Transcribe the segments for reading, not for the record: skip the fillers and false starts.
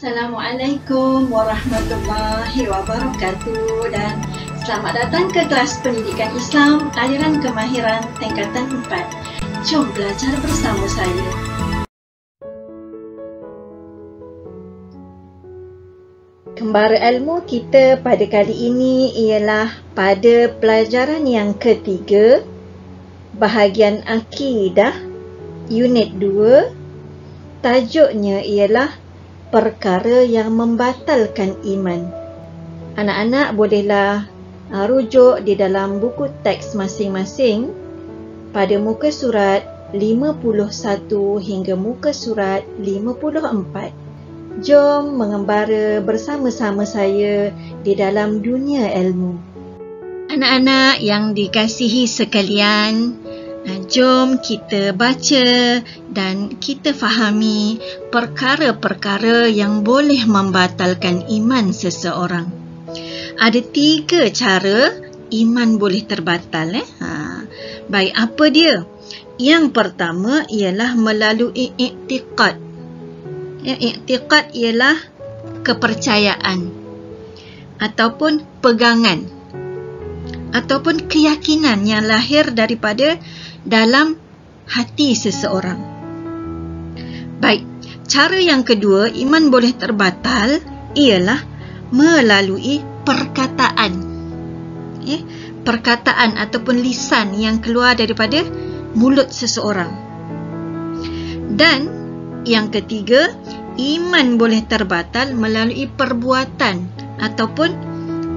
Assalamualaikum warahmatullahi wabarakatuh dan selamat datang ke kelas pendidikan Islam aliran kemahiran tingkatan 4. Jom belajar bersama saya. Kembara ilmu kita pada kali ini ialah pada pelajaran yang ketiga, bahagian akidah, unit 2. Tajuknya ialah perkara yang membatalkan iman. Anak-anak bolehlah rujuk di dalam buku teks masing-masing pada muka surat 51 hingga muka surat 54. Jom mengembara bersama-sama saya di dalam dunia ilmu. Anak-anak yang dikasihi sekalian, jom kita baca dan kita fahami perkara-perkara yang boleh membatalkan iman seseorang. Ada 3 cara iman boleh terbatal. Baik, apa dia? Yang pertama ialah melalui i'tiqad. I'tiqad ialah kepercayaan ataupun pegangan ataupun keyakinan yang lahir daripada dalam hati seseorang. Baik, cara yang kedua iman boleh terbatal ialah melalui perkataan. Perkataan ataupun lisan yang keluar daripada mulut seseorang. Dan yang ketiga, iman boleh terbatal melalui perbuatan ataupun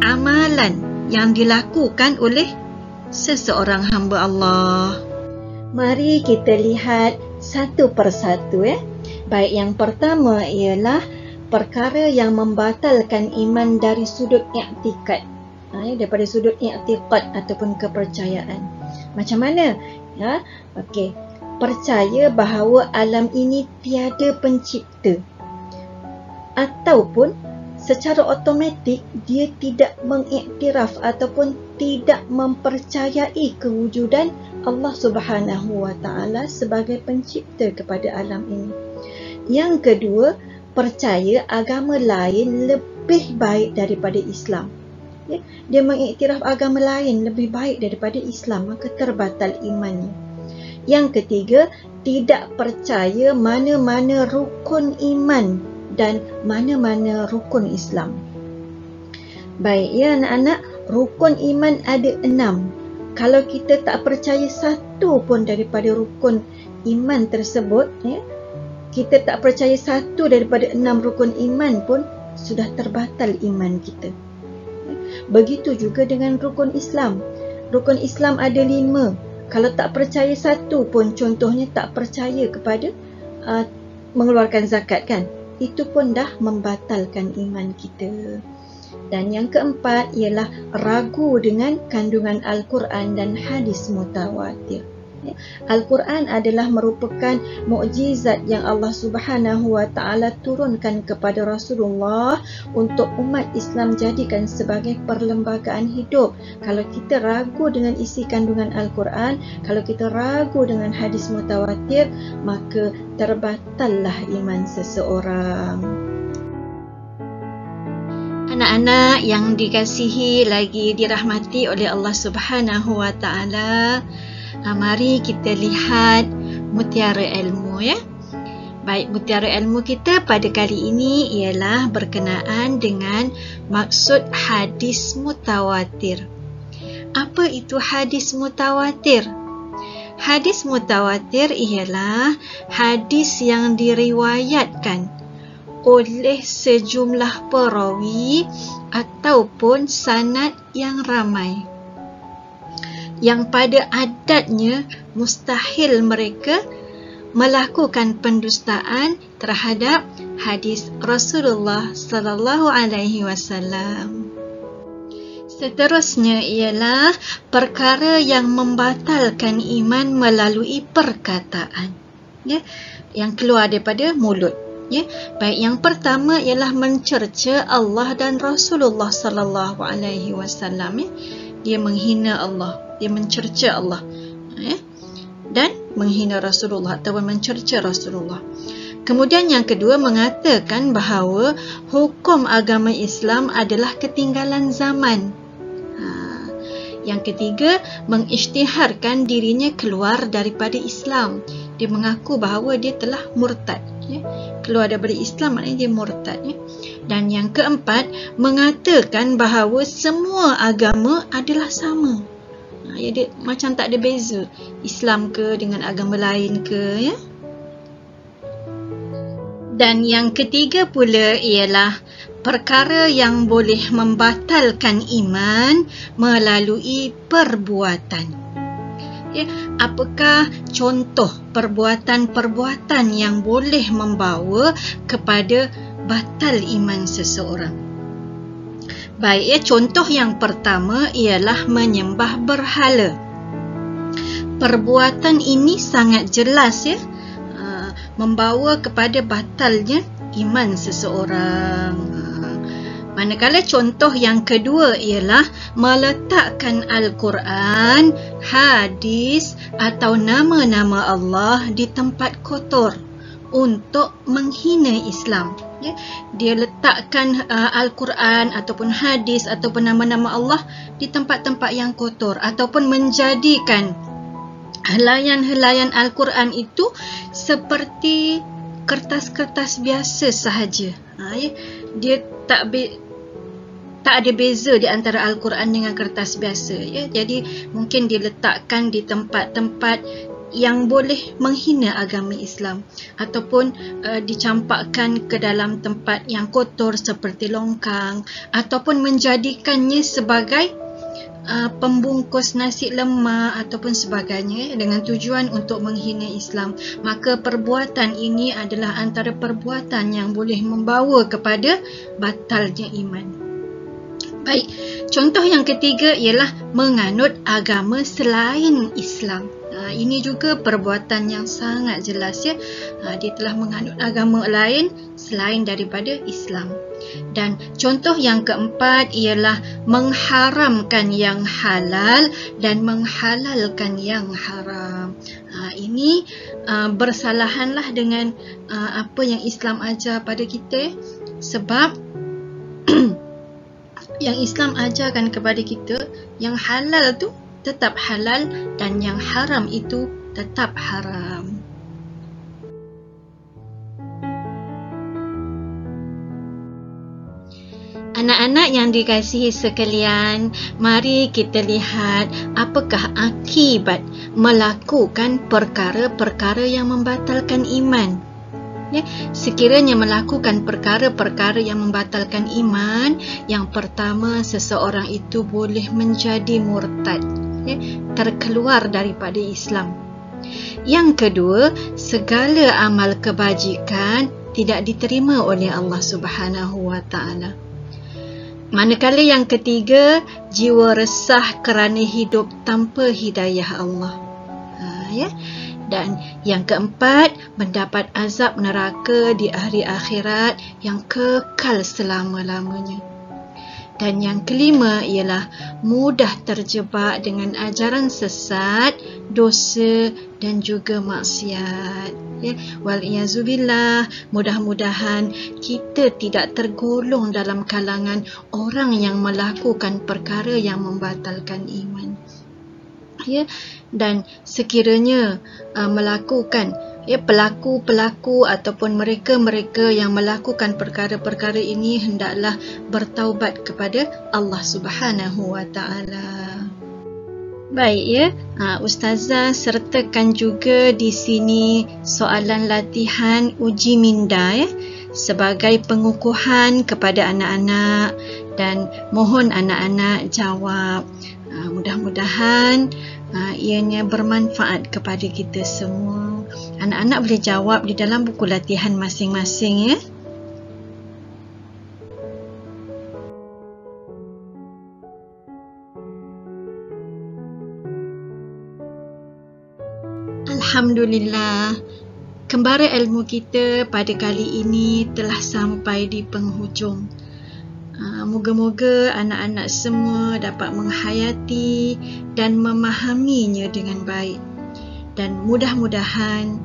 amalan yang dilakukan oleh seseorang hamba Allah. Mari kita lihat satu persatu. Baik, yang pertama ialah perkara yang membatalkan iman dari sudut i'tikad. Daripada sudut i'tikad ataupun kepercayaan. Macam mana? Okey. Percaya bahawa alam ini tiada pencipta. Ataupun secara automatik dia tidak mengiktiraf ataupun tidak mempercayai kewujudan Allah Subhanahu wa Ta'ala sebagai pencipta kepada alam ini. Yang kedua, percaya agama lain lebih baik daripada Islam. Dia mengiktiraf agama lain lebih baik daripada Islam, maka terbatal imannya. Yang ketiga, tidak percaya mana-mana rukun iman dan mana-mana rukun Islam. Baik, anak-anak, rukun iman ada 6. Kalau kita tak percaya satu pun daripada rukun iman tersebut, kita tak percaya satu daripada 6 rukun iman pun sudah terbatal iman kita. Begitu juga dengan rukun Islam. Rukun Islam ada 5. Kalau tak percaya satu pun, contohnya tak percaya kepada mengeluarkan zakat kan, itu pun dah membatalkan iman kita. Dan yang keempat ialah ragu dengan kandungan Al-Quran dan hadis mutawatir. Al-Quran adalah merupakan mukjizat yang Allah Subhanahu wa Ta'ala turunkan kepada Rasulullah untuk umat Islam jadikan sebagai perlembagaan hidup. Kalau kita ragu dengan isi kandungan Al-Quran, kalau kita ragu dengan hadis mutawatir, maka terbatallah iman seseorang. Anak-anak yang dikasihi lagi dirahmati oleh Allah Subhanahu wa Ta'ala, mari kita lihat mutiara ilmu. Baik, mutiara ilmu kita pada kali ini ialah berkenaan dengan maksud hadis mutawatir. Apa itu hadis mutawatir? Hadis mutawatir ialah hadis yang diriwayatkan oleh sejumlah perawi ataupun sanad yang ramai, yang pada adatnya mustahil mereka melakukan pendustaan terhadap hadis Rasulullah sallallahu alaihi wasallam. Seterusnya ialah perkara yang membatalkan iman melalui perkataan, yang keluar daripada mulut. Baik, yang pertama ialah mencerca Allah dan Rasulullah sallallahu alaihi wasallam. Dia menghina Allah, dia mencerca Allah dan menghina Rasulullah ataupun mencerca Rasulullah. Kemudian yang kedua mengatakan bahawa hukum agama Islam adalah ketinggalan zaman. Yang ketiga, mengisytiharkan dirinya keluar daripada Islam. Dia mengaku bahawa dia telah murtad. Keluar daripada Islam maknanya dia murtad. Dan yang keempat, mengatakan bahawa semua agama adalah sama. Dia macam tak ada beza. Islam ke dengan agama lain ke. Dan yang ketiga pula ialah perkara yang boleh membatalkan iman melalui perbuatan. Apakah contoh perbuatan-perbuatan yang boleh membawa kepada batal iman seseorang? Baik, contoh yang pertama ialah menyembah berhala. Perbuatan ini sangat jelas membawa kepada batalnya iman seseorang. Manakala contoh yang kedua ialah meletakkan Al-Quran, hadis atau nama-nama Allah di tempat kotor untuk menghina Islam. Dia letakkan Al-Quran ataupun hadis ataupun nama-nama Allah di tempat-tempat yang kotor ataupun menjadikan helaian-helaian Al-Quran itu seperti kertas-kertas biasa sahaja. Dia tak ada beza di antara Al-Quran dengan kertas biasa. Jadi mungkin diletakkan di tempat-tempat yang boleh menghina agama Islam ataupun dicampakkan ke dalam tempat yang kotor seperti longkang ataupun menjadikannya sebagai pembungkus nasi lemak ataupun sebagainya dengan tujuan untuk menghina Islam. Maka perbuatan ini adalah antara perbuatan yang boleh membawa kepada batalnya iman. Baik, contoh yang ketiga ialah menganut agama selain Islam. Ini juga perbuatan yang sangat jelas dia telah menganut agama lain selain daripada Islam. Dan contoh yang keempat ialah mengharamkan yang halal dan menghalalkan yang haram. Ini bersalahanlah dengan apa yang Islam ajar pada kita, sebab yang Islam ajarkan kepada kita, yang halal tu tetap halal dan yang haram itu tetap haram. Anak-anak yang dikasihi sekalian, mari kita lihat apakah akibat melakukan perkara-perkara yang membatalkan iman. Sekiranya melakukan perkara-perkara yang membatalkan iman, yang pertama, seseorang itu boleh menjadi murtad, terkeluar daripada Islam. Yang kedua, segala amal kebajikan tidak diterima oleh Allah Subhanahu wa Ta'ala. Manakala yang ketiga, jiwa resah kerana hidup tanpa hidayah Allah. Dan yang keempat, mendapat azab neraka di hari akhirat yang kekal selama-lamanya. Dan yang kelima ialah mudah terjebak dengan ajaran sesat, dosa dan juga maksiat. Wal-iyazubillah, mudah-mudahan kita tidak tergolong dalam kalangan orang yang melakukan perkara yang membatalkan iman. Dan sekiranya melakukan pelaku-pelaku ataupun mereka-mereka yang melakukan perkara-perkara ini hendaklah bertaubat kepada Allah Subhanahu wa Ta'ala. Baik Ustazah sertakan juga di sini soalan latihan uji minda sebagai pengukuhan kepada anak-anak dan mohon anak-anak jawab. Mudah-mudahan ianya bermanfaat kepada kita semua. Anak-anak boleh jawab di dalam buku latihan masing-masing Alhamdulillah, kembara ilmu kita pada kali ini telah sampai di penghujung. Moga-moga anak-anak semua dapat menghayati dan memahaminya dengan baik. Dan mudah-mudahan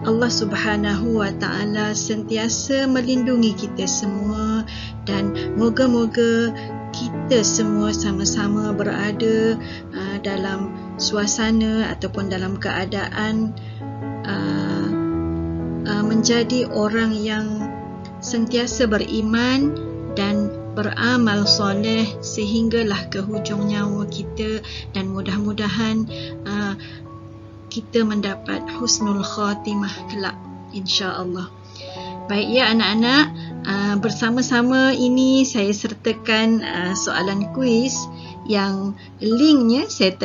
Allah Subhanahu wa Ta'ala sentiasa melindungi kita semua, dan moga-moga kita semua sama-sama berada dalam suasana ataupun dalam keadaan menjadi orang yang sentiasa beriman dan beramal soleh sehinggalah ke hujung nyawa kita, dan mudah-mudahan kita mendapat husnul khatimah kelak, insya-Allah. Baik ya anak-anak, bersama-sama ini saya sertakan soalan kuis yang linknya saya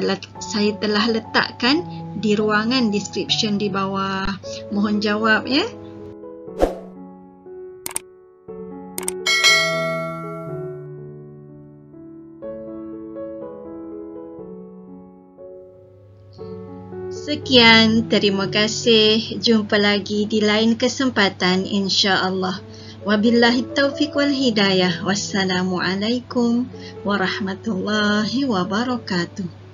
telah letakkan di ruangan description di bawah. Mohon jawab ya. Sekian, terima kasih. Jumpa lagi di lain kesempatan insya-Allah. Wabillahi taufiq wal hidayah. Wassalamualaikum warahmatullahi wabarakatuh.